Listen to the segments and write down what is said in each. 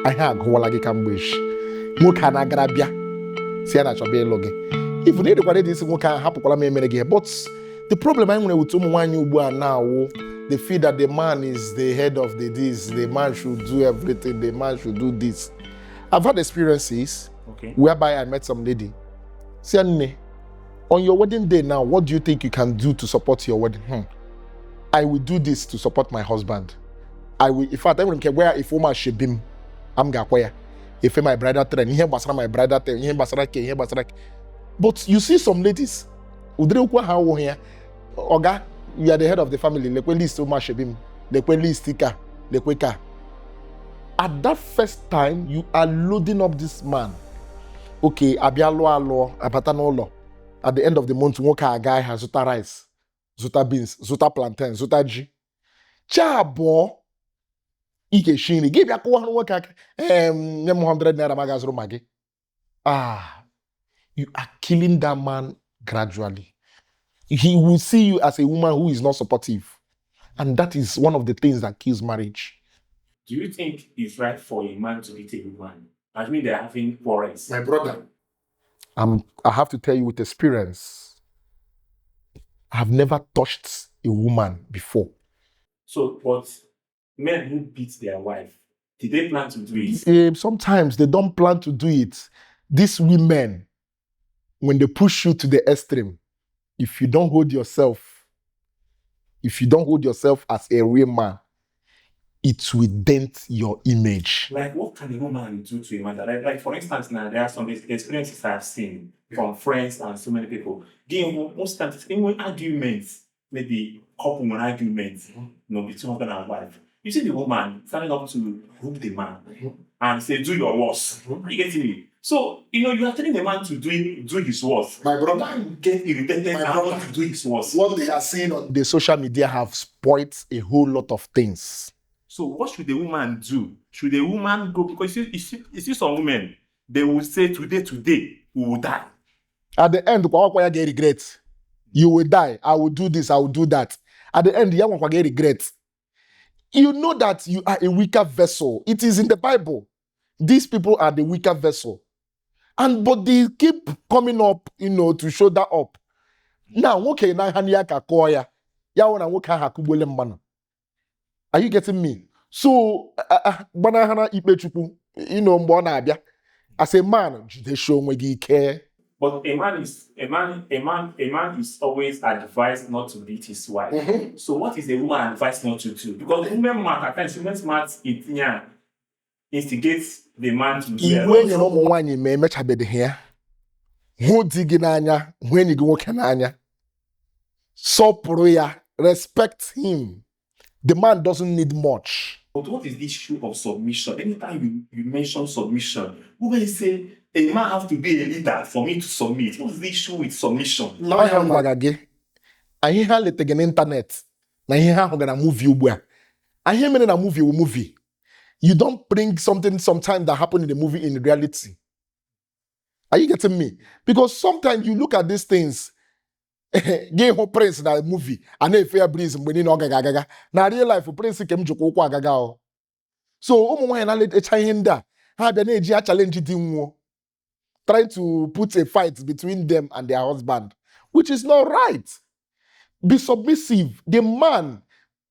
I have Hualagi Cambush. Mukana Grabia. Siana Chabe Loge. If you need to quality this, can happen. But the problem I'm with someone you now, they feel that the man is the head of the man should do everything, the man should do this. I've had experiences whereby I met some lady. Say, on your wedding day now, what do you think you can do to support your wedding? I will do this to support my husband. I will, in fact, I don't care where if woman should be, I'm going where. If my brother trend, here basara my brother trend, here basara ke, here basara. But you see some ladies, udre how here, oga, you are the head of the family. Lekwe list woman should be, lekwe list tika, lekwe ka. At that first time, you are loading up this man. Okay, abialo alo, apatano lo. At the end of the month, a guy has zuta rice, zuta beans, zuta plantain, zuta G. Chabo, ike shini. Give ya kwa waka 100 naira magazro magi. You are killing that man gradually. He will see you as a woman who is not supportive, and that is one of the things that kills marriage. Do you think it's right for a man to beat a woman? I mean, they're having quarrels. My brother, I have to tell you with experience, I have never touched a woman before. So, but men who beat their wife, did they plan to do it? Sometimes they don't plan to do it. These women, when they push you to the extreme, if you don't hold yourself as a real man, it will dent your image. Like, what can a woman do to a man? Like for instance, now there are some experiences I've seen from friends and so many people. Most times, in arguments, maybe couple arguments, between husband and wife, you see the woman standing up to whoop the man and say, "Do your worst." You get me? So you are telling the man to do his worst. My brother, man get irritated and want to do his worst. What they are saying on the social media have spoiled a whole lot of things. So what should the woman do? Should the woman go? Because you see some women, they will say, today, we will die. At the end, you get regret. You will die. I will do this, I will do that. At the end, you will get regret. You know that you are a weaker vessel. It is in the Bible. These people are the weaker vessel. But they keep coming up, to show that up. Now, okay, now haniaka koya. Ya wana woka hakubole mbana. Are you getting me? So, banahana ipechuku, mbona abia. As a man, they show me care. But a man is always advised not to beat his wife. Mm-hmm. So what is a woman advised not to do? Because the woman at times, women's smart instigates the man to do when you know one you may match be here. Who diginanya when you go cananya. So prayer, respect him. The man doesn't need much. But what is this issue of submission? Anytime you mention submission, women say a man has to be a leader for me to submit. What's the issue with submission? Now I have magage. I hear let again internet. Now I hear gonna movie. I hear me in a movie. You don't bring something sometime that happened in the movie in reality. Are you getting me? Because sometimes you look at these things. Game ho prince na movie and if fair breeze mgbe no gaga na real life prince kem joko ukwu agaga o. So ụmụ nwanyị na lecha ihe ndị a ha bịa na-eji a challenge di nwuo, trying to put a fight between them and their husband, which is not right. Be submissive. The man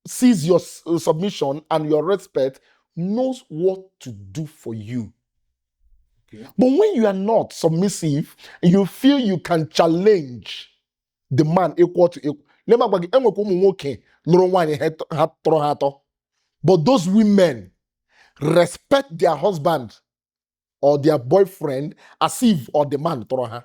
sees your submission and your respect, knows what to do for you. Okay. But when you are not submissive, you feel you can challenge the man equal to equal. But those women respect their husband or their boyfriend as if or the man throw her.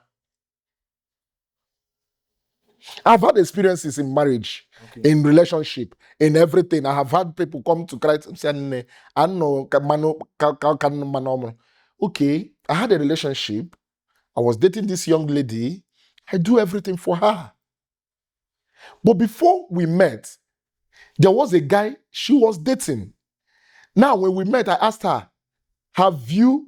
I've had experiences in marriage, okay, in relationship, in everything. I have had people come to Christ and say, I know, okay, I had a relationship. I was dating this young lady. I do everything for her. But before we met, there was a guy she was dating. Now, when we met, I asked her, have you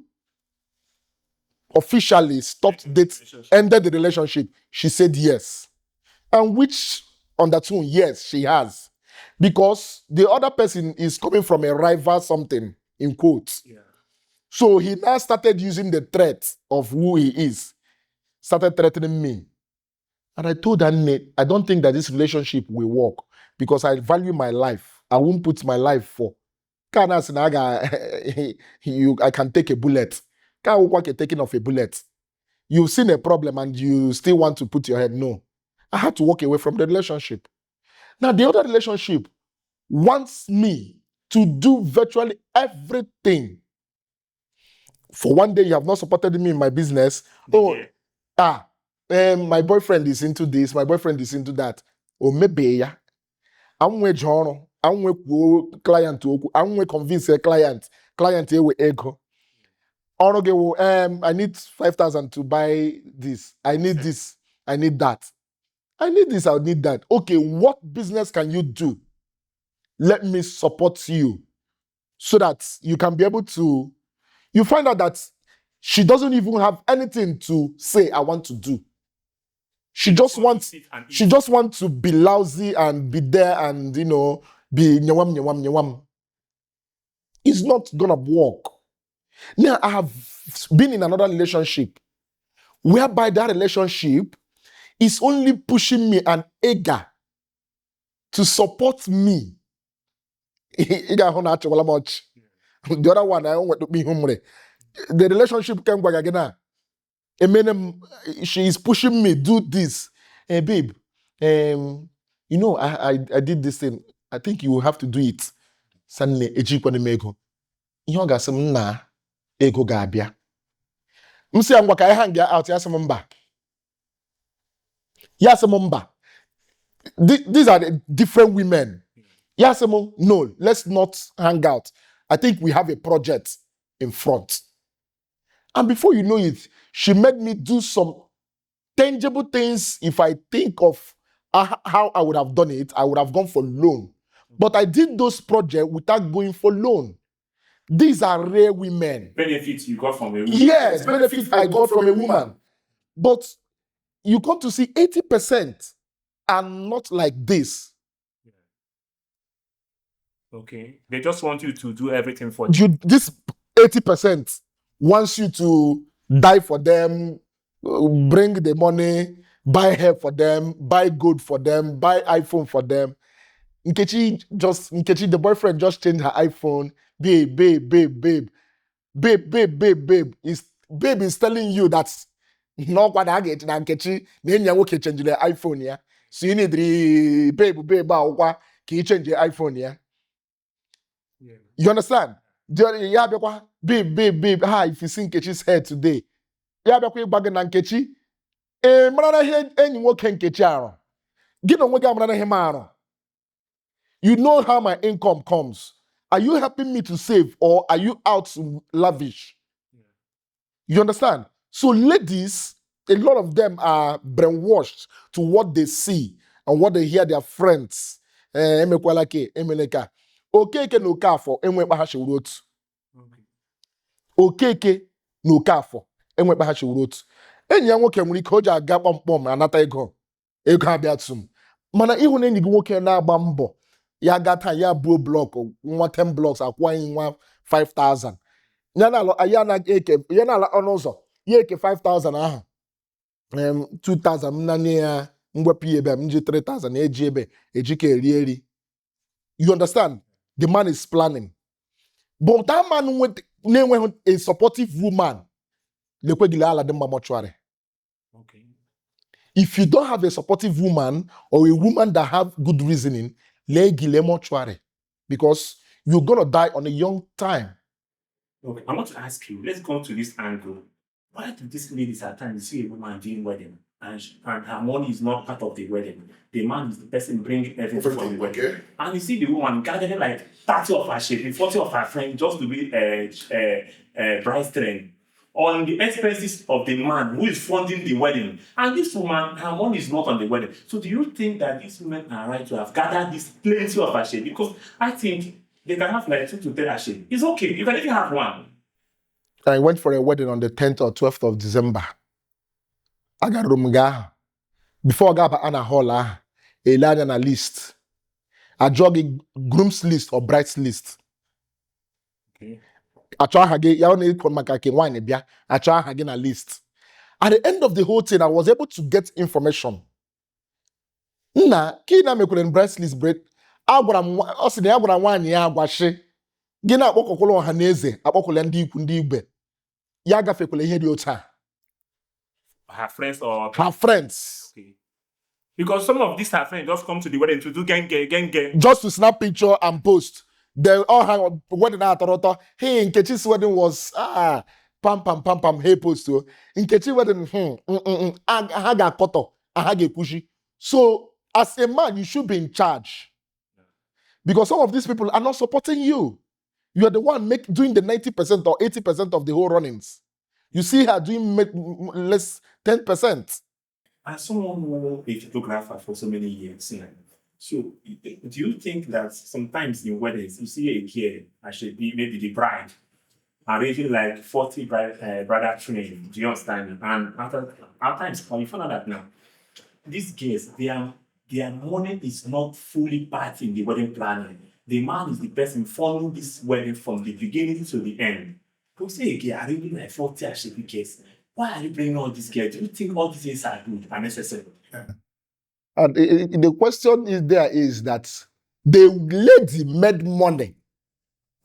officially stopped dating, ended the relationship? She said yes. And which, on that tune, yes, she has. Because the other person is coming from a rival something, in quotes. Yeah. So he now started using the threat of who he is, started threatening me. And I told Anne, I don't think that this relationship will work because I value my life. I won't put my life for. I can take a bullet. Can't work a taking of a bullet. You've seen a problem and you still want to put your head. No. I had to walk away from the relationship. Now, the other relationship wants me to do virtually everything. For one day, you have not supported me in my business. My boyfriend is into this, my boyfriend is into that. Oh, maybe, yeah. I'm with John, I'm with client, I'm with convince a client here with ego. I need 5,000 to buy this. I need this. I need that. I need this. I need that. Okay, what business can you do? Let me support you so that you can be able to. You find out that she doesn't even have anything to say, I want to do. She just wants to be lousy and be there and, be nyawam. It's not gonna work. Now, I have been in another relationship whereby that relationship is only pushing me and eager to support me. Much. The other one, I don't want to be home. The relationship came back again. She is pushing me, do this. Hey, babe, I did this thing. I think you will have to do it. Suddenly, ego. You got some ego gabia. Msi angwa ka hang out yasemumba. Yasemumba. These are the different women. Yasemo, no, let's not hang out. I think we have a project in front. And before you know it, she made me do some tangible things. If I think of how I would have done it, I would have gone for loan. But I did those projects without going for loan. These are rare women. Benefits you got from a woman. Yes, benefits I got from a woman. But you come to see 80% are not like this. Okay. They just want you to do everything for you. This 80% wants you to die for them, bring the money, buy hair for them, buy gold for them, buy iPhone for them. Nkechi, the boyfriend just changed her iPhone. Babe. Babe is telling you that no one I get Nkechi, then you can change the iPhone, yeah. So you need the babe, can you change the iPhone, yeah? You understand? Babe, if you see Nkechi's hair today, bag na Nkechi. Mara here any work Nkechi aro. Give on mara him aro. You know how my income comes. Are you helping me to save or are you out to lavish? You understand? So ladies, a lot of them are brainwashed to what they see and what they hear their friends. Okeke no Okafọ enwekpa ha shewuru otu. Okeke na Okafọ enwekpa ha shewuru otu. Enyi ya nwoke nwere ike o ji aga kpọmkpọm anata ego abịa tum. Mana ịhụ na enyi gị nwoke na-agba mbọ ya gata ya buo blọk nwa 10 blocks akwụọ anyị nwa 5,000. Ya na ala ọnụ ụzọ ya eke 5,000 ahụ. 2,000 m na nye ya mwepụ ya ebe m ji 3,000 eji ebe ejike eri. You understand? The man is planning. But that man with a supportive woman, okay. If you don't have a supportive woman or a woman that have good reasoning, because you're gonna die on a young time. Okay, I want to ask you, let's go to this angle. Why do these ladies at times see a woman doing wedding and her money is not part of the wedding? The man is the person bringing everything for the wedding. Okay. And you see the woman gathering like 30 of her shape, 40 of her friends just to be bride's train on the expenses of the man who is funding the wedding. And this woman, her money is not on the wedding. So do you think that these women are right to have gathered this plenty of her shape? Because I think they can have like 2 to 3 shape. It's okay. You can even have one. I went for a wedding on the 10th or 12th of December. I got room ga. Before I got an hall, a line and a list. I drug a groom's list or bride's list. Okay. Achọ aha gị, ya ọ na-ekwu maka ke nwaanyị bịa, achọ aha gị na list. At the end of the whole thing, I was able to get information. Nna, ka ị na-mekwere breast list break, ọ sị na ya gwara nwaanyị ya agwashi, gị na-akpọkọkwala ọha na eze, akpọkwala ndị ikwu ndị igwe, ya gafekwala ihe dị otu a. Her friends or Her friends. okay. Because some of these her friends just come to the wedding to do genge. Just to snap picture and post. They all hang on wedding at Toronto. Hey, Nkechi's wedding was pam. Hey, post to Nkechi's wedding. Haga koto, ahage kushi. So as a man, you should be in charge, because some of these people are not supporting you. You are the one doing the 90% or 80% of the whole runnings. You see her doing less 10%. As someone who a photographer for so many years, so do you think that sometimes in weddings you see a girl, I should be maybe the bride, arranging like 40 bridal train? Do you understand? And after times, you find out that now these girls, their money is not fully part in the wedding planning. The man is the person following this wedding from the beginning to the end. People say, okay, I really like 40 actually girls. Why are you bringing all these girls? Do you think all these things are good and necessary? And the question is that the lady made money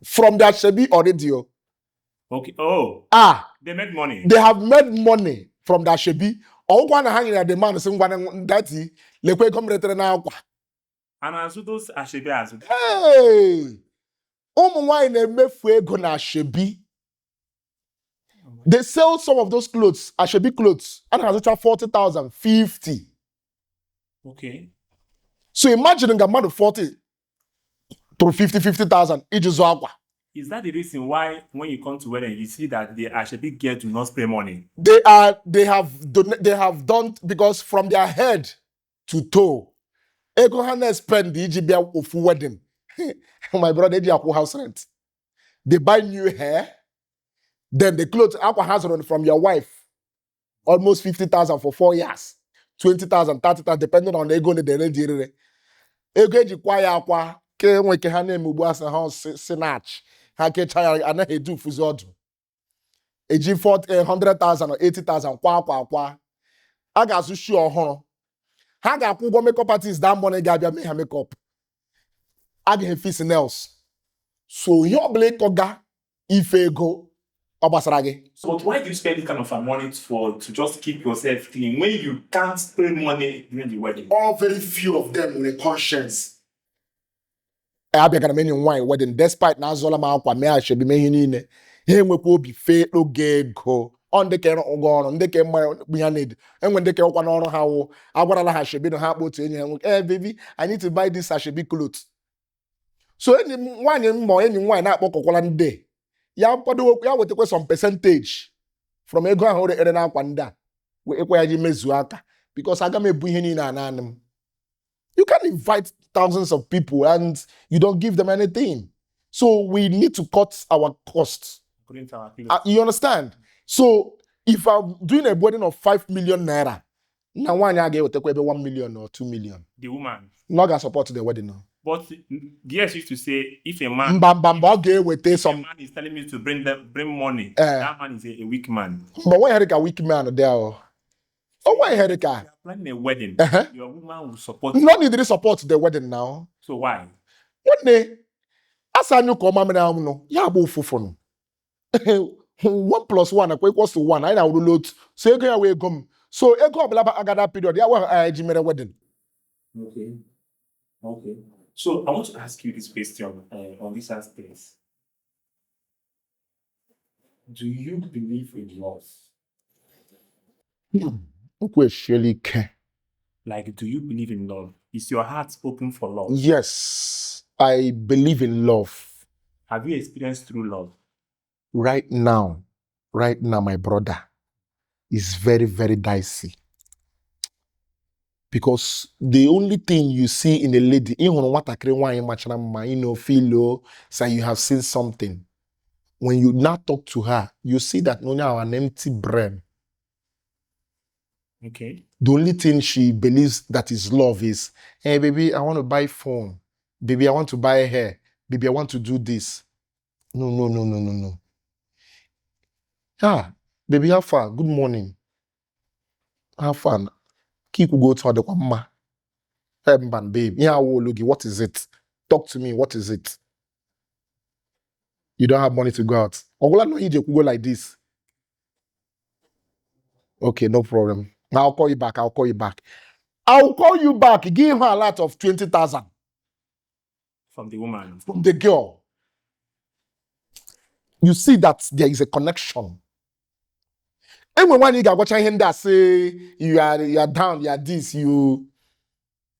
from that Shebi already. Okay. Oh. They made money. They have made money from that Shebi. Or one hanging at the man saying one daddy, lekwe come return now. And as those Ashebi as hey, wine mefu ego na Shebi. They sell some of those clothes, Ashebi clothes, and has it 40,000, 50. Okay. So imagine a man of 40 to 50,000. Is that the reason why when you come to wedding, you see that the Ashebi girl do not spray money? They have done, because from their head to toe, Ego Hana spend the EGB of wedding. My brother, they have house rent. They buy new hair. Then the clothes aqua has on from your wife, almost 50,000 for 4 years, 20,000, 30,000, depending on the ego the Nigeria. Ego ji kwa ya akwa ke nweke ha na emugbu asa ha sinach ha ke chaya anaghị edu fuzi ọdụ. Eji 100,000 or 80,000 kwa. A ga-asụ shoe ọhụrụ. Ha ga-akwụ ụgwọ makeup artist that money ga-abịa mee ha makeup. A ga-efisi nails. So ihe ọbụla ịkọga ife ego. So why do you spend this kind of money to just keep yourself clean when you can't spend money during the wedding? All very few of them with a conscience. I be gonna mean wine wedding, despite na zola ma akwa me should be me niile. He nwekwa obi fe oge go. On the care ogo on the care we need. And when they care kwa n'ọrụ ha wo, agwarala ha shebi no ha kpotu enyi ha. Hey baby, I need to buy this shebi clothes. So any wine na akpọkọkwala ndị ya mpado ya wetekwe some percentage from ego ahụ ere na akwa ndị a ekwe ya ji mezu aka, because aga m ebu ihe niile ananim. You can invite thousands of people and you don't give them anything. So we need to cut our costs. You understand? So if I'm doing a wedding of 5 million naira, now one year will take 1 million or 2 million. The woman not gonna support the wedding now. But yes, used to say if a man, if a man is telling me to bring money, that man is a weak man. But why had a weak man there? Oh, why had a car? Planning a wedding, your woman will support. No need to support the wedding now. So why? What day? As I know, come no. Yeah, both for 1 plus 1 equals to 1. I now load. So go away come. So I go blabber agada period. Yeah, well, I made a wedding. Okay. So I want to ask you this question on this aspect. Do you believe in love? Like, do you believe in love? Is your heart open for love? Yes, I believe in love. Have you experienced true love? Right now, my brother, is very, very dicey. Because the only thing you see in a lady, feel say you have seen something. When you now talk to her, you see that no now an empty brain. Okay. The only thing she believes that is love is, hey baby, I want to buy phone. Baby, I want to buy hair. Baby, I want to do this. No. Baby, how far? Good morning. How far? Keep go to the mama. Hey, man, babe. Yeah, Logi, what is it? Talk to me. What is it? You don't have money to go out. Ogola no you go like this. Okay, no problem. I'll call you back. I'll call you back. I'll call you back. Give her a lot of 20,000 From the woman. from the girl. You see that there is a connection. And when you got watching him that say you are down, you are this, you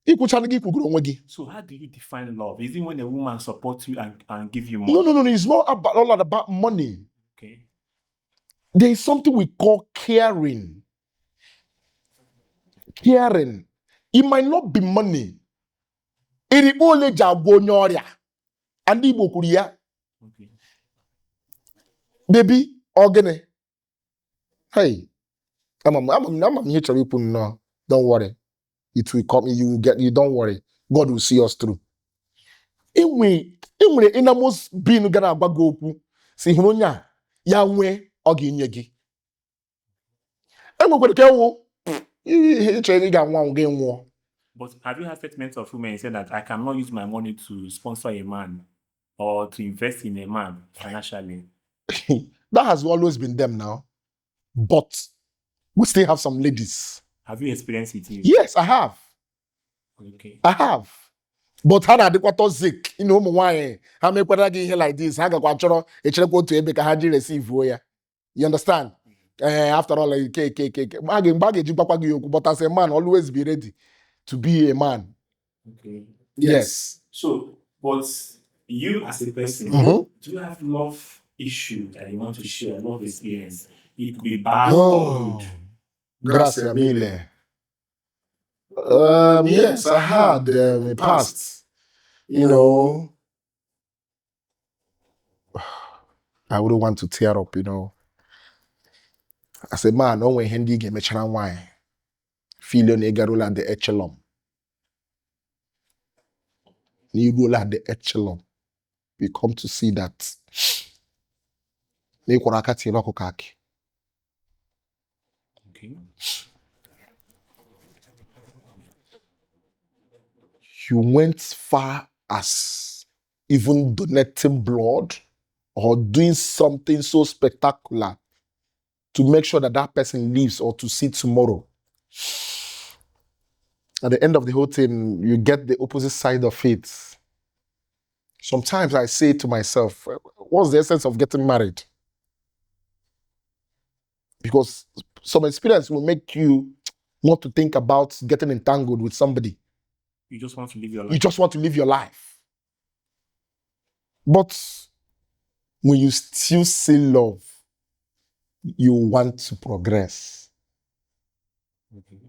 So how do you define love? Is it when a woman supports you and give you money? No. It's not about all about money. Okay. There is something we call caring. Caring. It might not be money. It only jabonyoria. And Igbo kwuru ya. Okay. Baby, ogene. Hey, I'm here to people now. Don't worry. It will come. You will get. You don't worry. God will see us through. Inwe inamos being gonna agbago okwu. Si hunonya ya nwe oge nye gi. Enwe kwere ke wo. Chere ga nwa nge nwo. But have you had statements of women saying that I cannot use my money to sponsor a man or to invest in a man financially? That has always been them now. But we still have some ladies. Have you experienced it? Yes, I have. Okay. I have. But how na adekwato zik, you know, why? How make kwara gi here like this? How ga kwa choro echere to ebe ka ha ji receive ya. You understand? After all, like, but as a man, always be ready to be a man. Okay. Yes. So, but you as a person, Mhm. do you have love issue that you want to share, love experience? It could be bad or good. Gracias mille. Yes, I had in the past. You know, I wouldn't want to tear up, you know. As a man, no way handy game a wine. Feeling egarula at the echelon. Nigula at the echelon. We come to see that. Okay. You went far as even donating blood or doing something so spectacular to make sure that that person lives or to see tomorrow. At the end of the whole thing, you get the opposite side of it. Sometimes I say to myself, what's the essence of getting married? Because some experience will make you want to think about getting entangled with somebody. You just want to live your You life. just want to live your life. But when you still see love, you want to progress. Okay.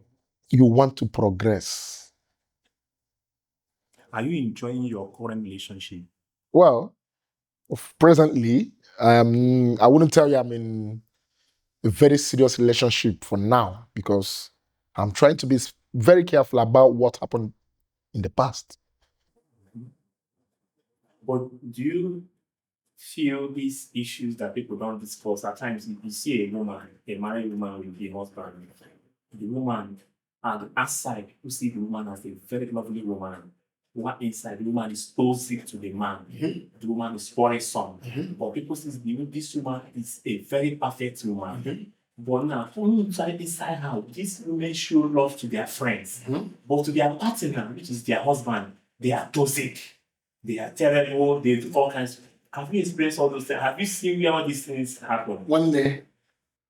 You want to progress. Are you enjoying your current relationship? Well, presently, I wouldn't tell you I'm in a very serious relationship for now because I'm trying to be very careful about what happened in the past. But do you feel these issues that people don't discuss? At times, you see a woman, a married woman with a husband. The woman, and outside, you see the woman as a very lovely woman. What inside, the woman is toxic to the man. The woman is worrisome. But people see this woman is a very perfect woman. But now, inside how these women show love to their friends, but to their partner, which is their husband, they are toxic. They are terrible. They do all kinds. Have you experienced all those things? Have you seen where all these things happen? One day,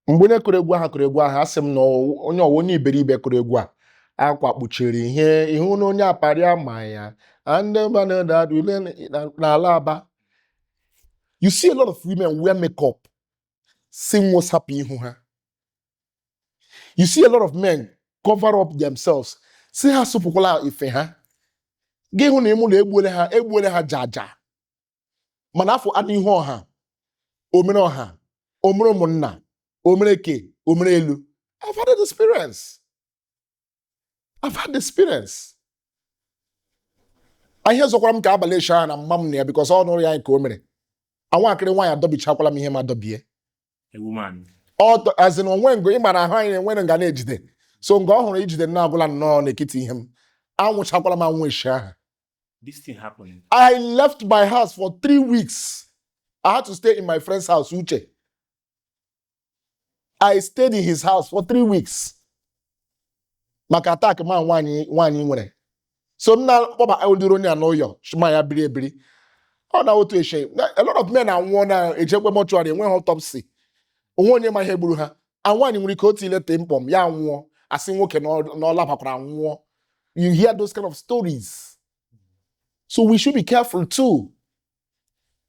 mgbe na-ekuru egwu ahụ asị m na onye ọwa onye iberibe kụrụ egwu a akwa kpuchiri ihe ihu na onye aparị ama ya n'ala Aba. You see a lot of women wear makeup, sing what's happy ihu ha. You see a lot of men cover up themselves, si ha sụpụkwala ife ha. Gị hụ na emu na egbuole ha jaja. Mana afọ anụ ihu ọha, omere ọha, omere ụmụnna, omere ke, omere elu. I've had an experience. I've had the experience. Ahịa zọkwara m ka abalị esha na mma m na ya because ọ nụrụ ya nke o mere. Anwa akịrị nwaanyị adọbichakwala m ihe m adọbie. a woman. As in when go ịmara ahụ anyị enwere nga na-ejide so nga ọ hụrụ ijide nna agwụla nnọọ n'ekiti ihe m anwụchakwala m anwụ echi ahụ. This thing happened. I left my house for 3 weeks. I had to stay in my friend's house, Uche. I stayed in his house for 3 weeks. Maka attack man nwanyị nwere. So na kpọba odoro onye anọ ụyọ shima ya biri ebiri. Ọ na otu eshe. A lot of men anwụọ na ejekwe mortuary enwe autopsy. Onwe onye ma ihe gburu ha. Anwanyị nwere ike otu ilete mpọm ya anwụọ asị nwoke na ọ labakwara anwụọ. You hear those kind of stories. So we should be careful too.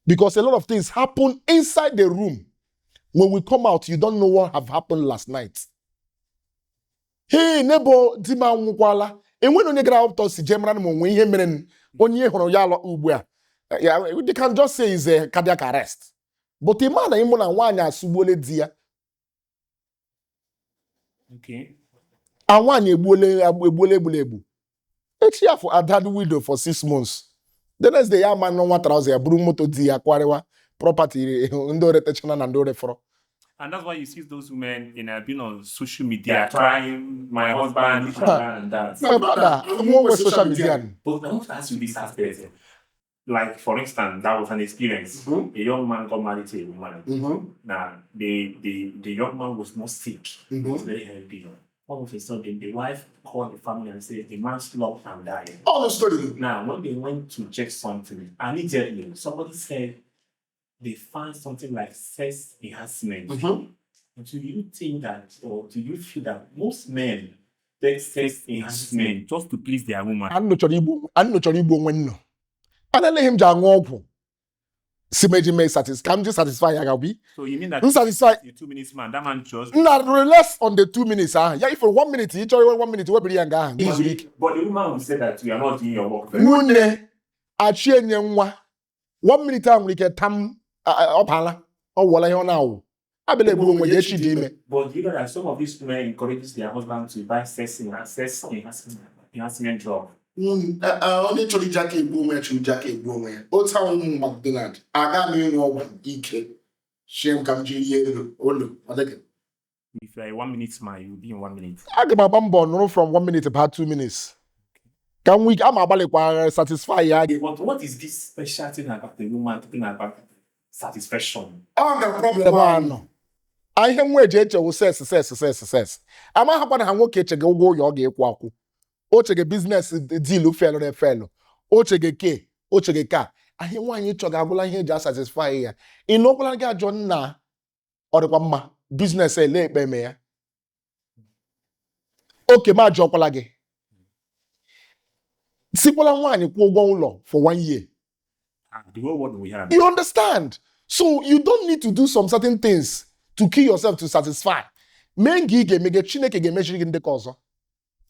Because a lot of things happen inside the room. When we come out, you don't know what have happened last night. Hey, nebo dima nwukwala. Enwe onye gara autopsy jemara na onwe ihe mere onye hụrụ ya ugbu a. They can just say it's a cardiac arrest. But the man ịmụ na nwaanyị asụgbuole di ya. Okay. And nwaanyị egbuole. Echi ya for a dad widow for 6 months. The next day, ya man no one trouser ya buru moto di ya kwarewa property ndo retechana na ndo refro. And that's why you see those women in being on social media trying my husband, this and that. My brother, I'm always social media. But I want to ask you this aspect. Like, for instance, that was an experience. A young man got married to a woman. Now, the young man was not sick. He was very healthy. All of a sudden, the wife called the family and said, the man slumped and died. Oh, the story. Now, when they went to check something, immediately somebody said they found something like sex enhancement. Do you think that, or do you feel that most men take sex enhancement just to please their woman? I'm chọrọ igbo onwe nno. Anele him ja aṅụ ọgwụ. Si meji me satisfy ya gabi. So you mean that satisfy the 2 minutes man, that man just... Na less on the 2 minutes. Yeah, if for 1 minute, you try 1 minute, what be the nga. But the woman will say that you are not doing your work. Nwunye achie nye nwa. 1 minute ahụ nwere ike tam ọpala. Ọ wọla ihe ọ na-awụ. Abele egburu onwe ya echi dị ime. But you know that some of these women encourages their husband to buy sex enhancement drug. Onye chọrọ iji aka egbu onwe ya chọrọ iji aka egbu onwe ya. Otu ahụ ụmụ McDonald aga m ịṅụ ọgwụ ike. Shame ka m jiri ihe olu. If you are a 1 minute man, you will be in 1 minute. Aga m agba mbọ nụrụ from 1 minute about 2 minutes. Ka m ama agbalịkwa satisfy ya. But what is this special thing about the woman talking about satisfaction? Ọ ga problem anọ. Ihe nwa eji echewu ses. Ama hapụ na ha nwoke echege ụgwọ ụlọ ọ ga-ekwu akwụ. Ochege business deal felu. Ochege ke, ochege ka. Ahịa nwaanyị chọga agwụla ihe eji asatisfy ya. Ị nọkwala gị ajọ nna ọ dịkwa mma. Business ele ekpe eme ya. Oke ma ajọkwala gị. Sikwala nwaanyị kwụ ụgwọ ụlọ for 1 year. The whole world we have. You understand? So you don't need to do some certain things to kill yourself to satisfy. Mengi ga-emege Chineke ga-emechiri gị ndị ka ọzọ.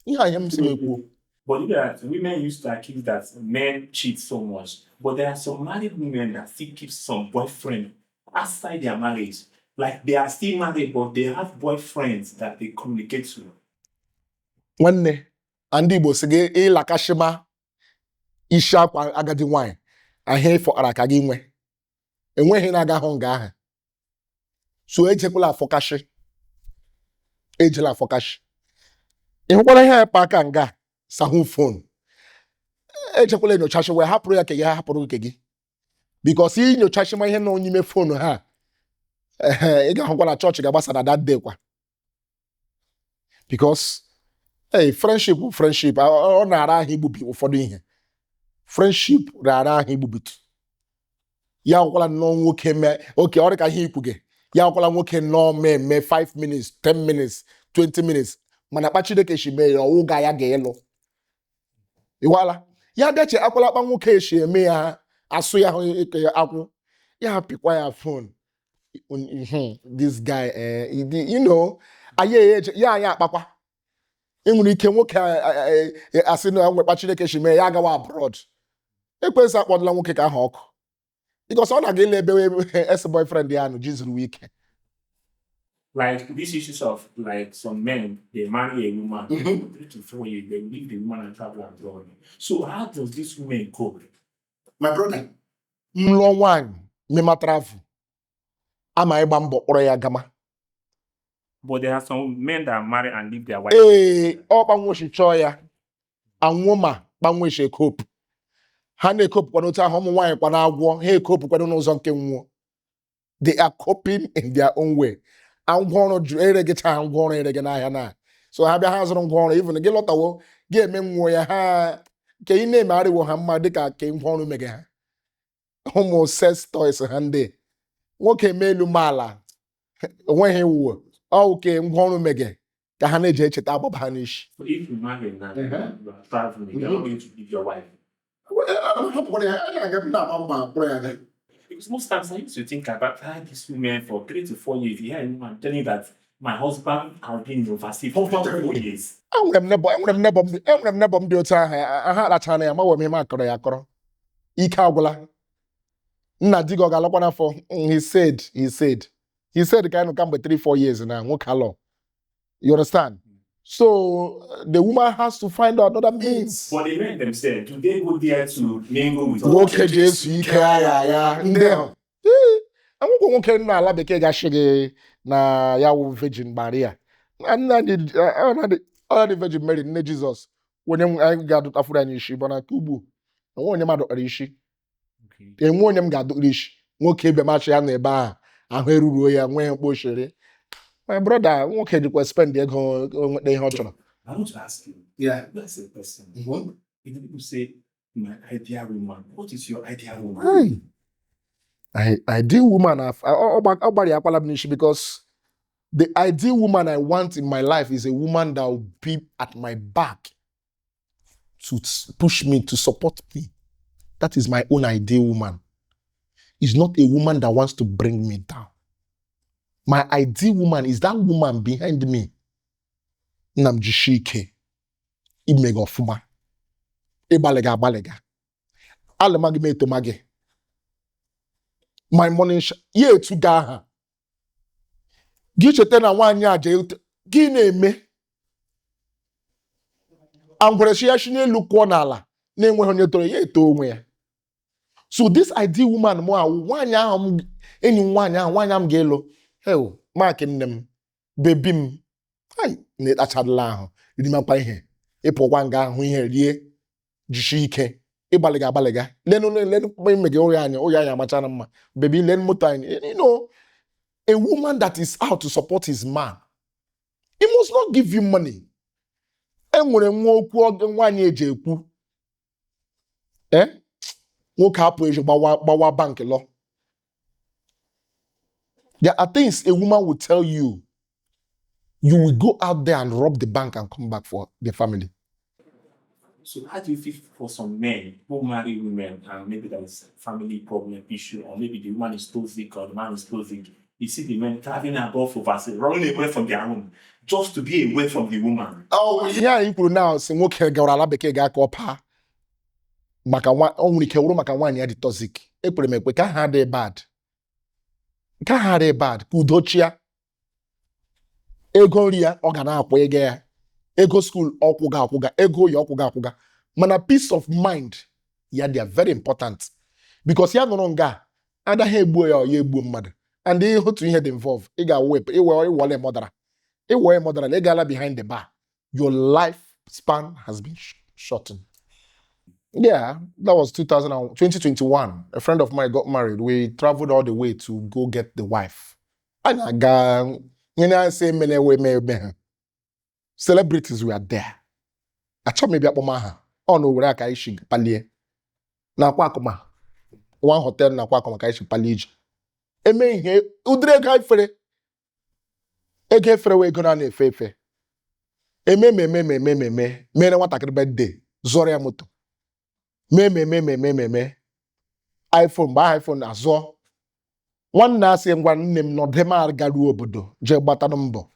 Ihe anyị m si ekwu. But look at that, women used to accuse that men cheat so much. But there are some married women that still keep some boyfriend outside their marriage. Like they are still married, but they have boyfriends that they communicate to. Nwanne, ndị Igbo sị gị ịlakashima isi akwa agadi nwanyị. Ahịa ịfọkara ka gị nwe. Enweghị na-aga hụ nga ahụ. So ejekwala afọkashi. Ejela afọkashi. Ị hụkwara ihe ya pa aka nga sahu phone. Ejekwala enyochashi wee hapụrụ ya ka ya hapụrụ ke gị. Because ị nyochashi ma ihe nọ n'ime phone ha. Ị ga-ahụkwa na chọọchị ga-agbasa na that day kwa. Because friendship ọ na-ara ahụ igbubi ụfọdụ ihe. Friendship na-ara ahụ igbubitu. Ya hụkwala nnọọ nwoke mee oke ọ dị ka ihe ikwu gị. Ya hụkwala nwoke nnọọ mee 5 minutes, 10 minutes, 20 minutes. Mana kpa Chineke shi mee ya ọwụ ga ya ga-elu. Iwala. Ya deche akwala kpa nwoke eshi eme ya asụ ya akwụ. Ya hapịkwa ya phone. This guy, you know, ya akpakwa. Enwere ike nwoke asị na nwekpa Chineke shi mee ya agawa abroad. Ekwesị akpọdụla nwoke ka ahụ ọkụ. Because ọ na-aga ile ebe ex-boyfriend ya nụ jizuru ike. Like these issues of like some men, they marry a woman, 3 to 4 years, they leave the woman and travel abroad. So how does this woman cope? My brother, mlụọ nwaanyị mema travel. ama ịgba mbọ kpọrọ ya gama. But there are some men that marry and leave their wife. Ọ kpanwochi chọọ ya anwụ ma kpanwochi ekopu ha na-ekopụkwana otu ahụ ụmụ nwaanyị kwa na-agwọ ha ekopụkwana n'ụzọ nke nwụọ. They are coping in their own way. Ngwaọrụ jụ eregecha ngwaọrụ erege n'ahịa na so ha bịa ha zụrụ ngwaọrụ even gị lọtawo gị eme nwụọ ya ha nke ị na-eme arịwo ha mma dịka ke ngwaọrụ mege ha ụmụ sex toys ha ndị nwoke eme elu maala onweghị iwu oke ngwaọrụ mege ka ha na-eji echeta agbaba ha n'isi. So if you marry now, you are traveling, you're not going to leave your wife. Because most times I used to think about these women for 3 to 4 years. Yeah, I'm telling you that my husband has been overseas for 4 years. Enwere m nebo m dị otu ahụ ha arachara na ya mawe m ihe akọrọ ya akọrọ ike agwụla nna di gị ọ ga-alọkwa n'afọ. He said ka anyị nụ kamgbe 3-4 years na nwoke alọ. You understand? So the woman has to find another means. But the men themselves, do they go there to mingle with nwoke ji esu ike ya ndị ahụ anwụkwọ nwoke nna ala bekee ga-achị gị na ya wụ Virgin Maria ọ dị Virgin Mary nne Jizọs onye anyị ga-adụtafuru anyị isi bụ na nke ugbu enwe onye m adụkpara isi enwe onye m ga-adụkpara isi nwoke ebe machi ya na ebe ahụ eruruo ya nwee mkpochiri. My brother, nwoke jikwa spend ego nweta ihe ọ chọrọ. I want to ask you, that's a question. If people say, my ideal woman, what is your ideal woman? Ideal woman, because the ideal woman I want in my life is a woman that will be at my back to push me, to support me. That is my own ideal woman. It's not a woman that wants to bring me down. My ideal woman is that woman behind me. Namjishike. Imega ofuma. Ibalega. Alemagi me to mage. My morning ye to gaha. Gichete na wanya aje gine me. Angwreshi ashine lukwo n'ala. Na-enwe onye toro ye to onwe ya. So this ideal woman mo wanya ahụ enyi nwanya m ga-elo. Hell, Mark in them, baby, I need a child lang. Remember here, a poganga, who here, Jishike, a balega, let me go ya machanama, baby, let mutain. You know, a woman that is out to support his man, he must not give you money. And when a more 1 year jeku, woke up with your bank law. There are things a woman will tell you. You will go out there and rob the bank and come back for the family. So how do you feel for some men who marry women and maybe there is a family problem issue, or maybe the woman is toxic or the man is toxic? You see the men traveling above overseas, running away from their home just to be away from the woman. Oh, yeah, you could now say, okay, Gaurala Beke Gakopa. Only Kewuru Makawani the toxic. We can't have it bad. Ka ha dị bad kudochia ego ria ọ ga na-akwụ ego ya ego school ọkwụga ego ya ọkwụga mana peace of mind ya they are very important because ya nụrụ nga adaghị egbuo ya egbuo mmadụ and ihe otu ihe dị involve ị ga-wepụ iwole mọdara ị gala behind the bar your life span has been shortened. Yeah, that was 2021. A friend of mine got married. We traveled all the way to go get the wife. And I say, celebrities were there. I told me about Maha. Oh no, we're Kaishi Palie. Na Kwakoma. One hotel na Kwakoma Kaishi Palij. Eme here, Udre Gaifre. Ege frewe gona ne fefe. Eme me. Mene what a birthday. Zoria moto. Me iPhone azọ nwanne asị ngwa nne m nọ demar garuo obodo je gbata mbọ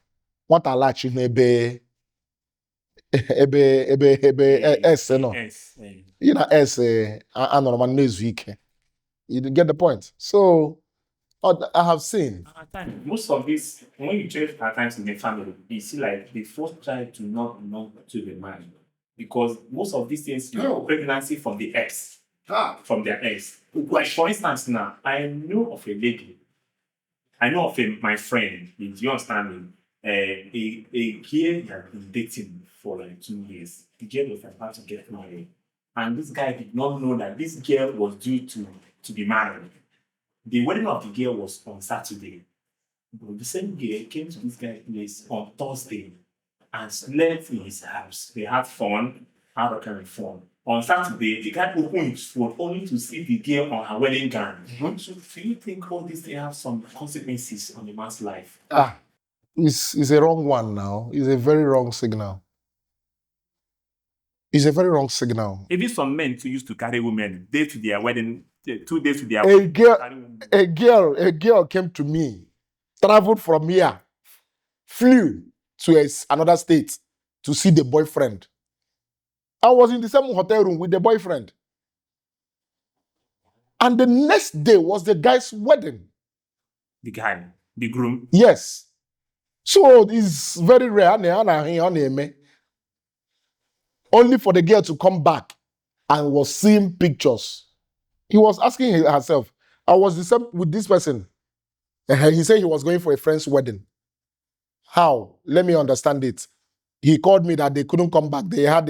nwata lachi n'ebe s nọ you know s anọrọ ma n'ezu ike. You get the point. So I have seen at times, most of this when you change at times in the family, you see like the first child to not belong to the man. Because most of these things, you know, pregnancy from the ex, from their ex. Like for instance, now I know of a lady I know of my friend, do you understand me? A girl had been dating for like 2 years. The girl was about to get married. And this guy did not know that this girl was due to be married. The wedding of the girl was on Saturday. But the same girl came to this guy's place on Thursday and slept in his house. They had fun, had a kind of fun. On Saturday, the guy opened his phone only to see the girl on her wedding gown. So, do you think all this they have some consequences on a man's life? It's a wrong one now. It's a very wrong signal. It's a very wrong signal. Even some men too used to carry women day to their wedding, 2 days to their A wedding. girl, carry women. a girl came to me, traveled from here, flew to another state to see the boyfriend. I was in the same hotel room with the boyfriend. And the next day was the guy's wedding. The guy, the groom. Yes. So it's very rare. Only for the girl to come back and was seeing pictures. He was asking herself, I was the same with this person. He said he was going for a friend's wedding. How? Let me understand it. He called me that they couldn't come back. They had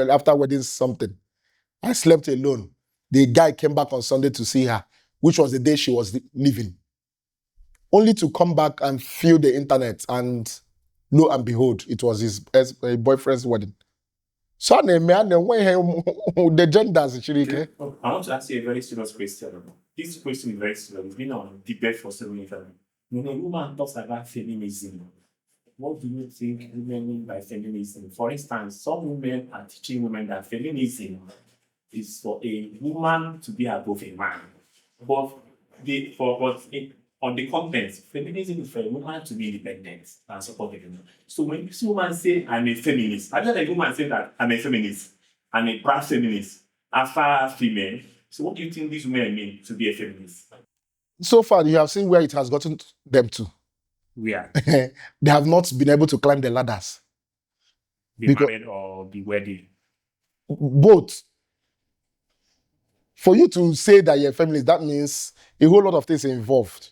after wedding something. I slept alone. The guy came back on Sunday to see her, which was the day she was leaving. Only to come back and feel the internet, and lo and behold, it was his boyfriend's wedding. So the genders, Chirike. I want to ask you a very serious question. This question is very serious. It's been on debate for so many times. When a woman talks about feminism, what do you think women mean by feminism? For instance, some women are teaching women that feminism is for a woman to be above a man. But on the content, feminism is for a woman to be independent and support the woman. So when you see a woman say, I'm a feminist, I just like a woman say that I'm a feminist, I'm a proud feminist, alpha female. So what do you think these women mean to be a feminist? So far, you have seen where it has gotten them to. Yeah. They have not been able to climb the ladders. Be married or be wedded. Both. For you to say that you're a feminist, that means a whole lot of things are involved.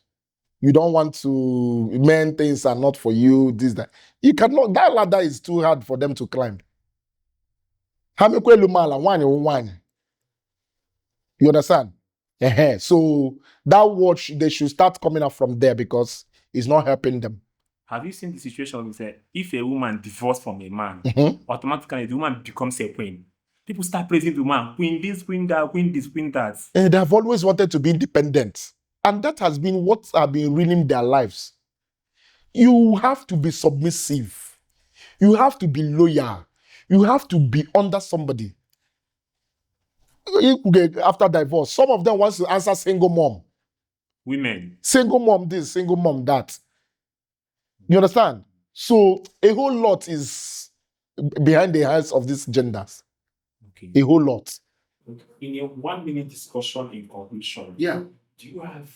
You don't want to, men things are not for you, this, that. You cannot, that ladder is too hard for them to climb. You understand? So that watch, they should start coming up from there because it's not helping them. Have you seen the situation where if a woman divorced from a man, automatically the woman becomes a queen? People start praising the woman, queen this, queen that, queen this, queen that. And they have always wanted to be independent. And that has been what have been ruining their lives. You have to be submissive. You have to be loyal. You have to be under somebody. After divorce, some of them want to answer single mom. Women. Single mom this, single mom that. You understand? So a whole lot is behind the hands of these genders. Okay. A whole lot. Okay. In a 1 minute discussion in conclusion, do you have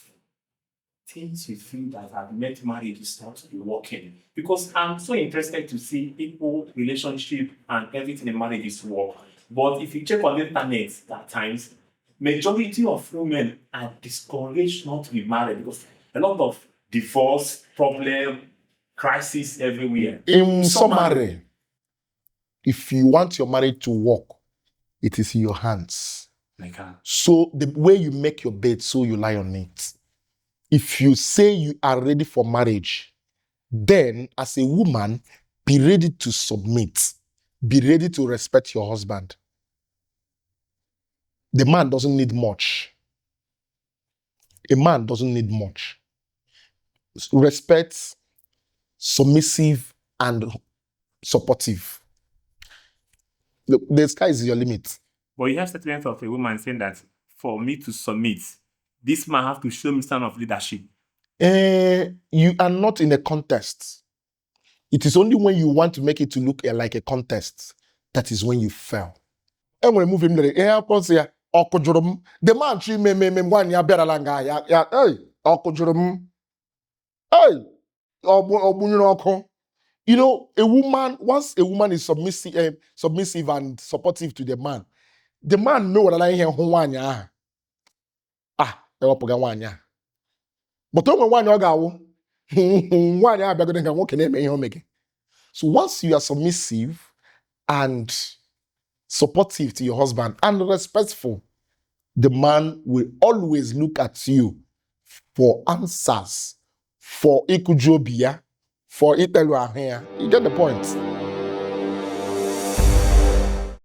things you feel that have made marriage not to be working? Because I'm so interested to see people, relationship, and everything in marriage is work. But if you check on the internet at times, majority of women are discouraged not to be married because a lot of divorce, problem, crisis everywhere. In summary, if you want your marriage to work, it is in your hands. Like her. So the way you make your bed, so you lie on it. If you say you are ready for marriage, then as a woman, be ready to submit. Be ready to respect your husband. The man doesn't need much. A man doesn't need much. Respect, submissive, and supportive. The sky is your limit. But you have statements of a woman saying that for me to submit, this man have to show me sign of leadership. You are not in a contest. It is only when you want to make it to look like a contest that is when you fail. And when I move him, the man she me one ya better langa ya hey okujurum hey you know, a woman, once a woman is submissive and supportive to the man know what I hear wanya. But when one yoga one I beg them can na-eme ihe o mege. So once you are submissive and supportive to your husband and respectful, the man will always look at you for answers, for ikujobia, for itelu ahia. You get the point?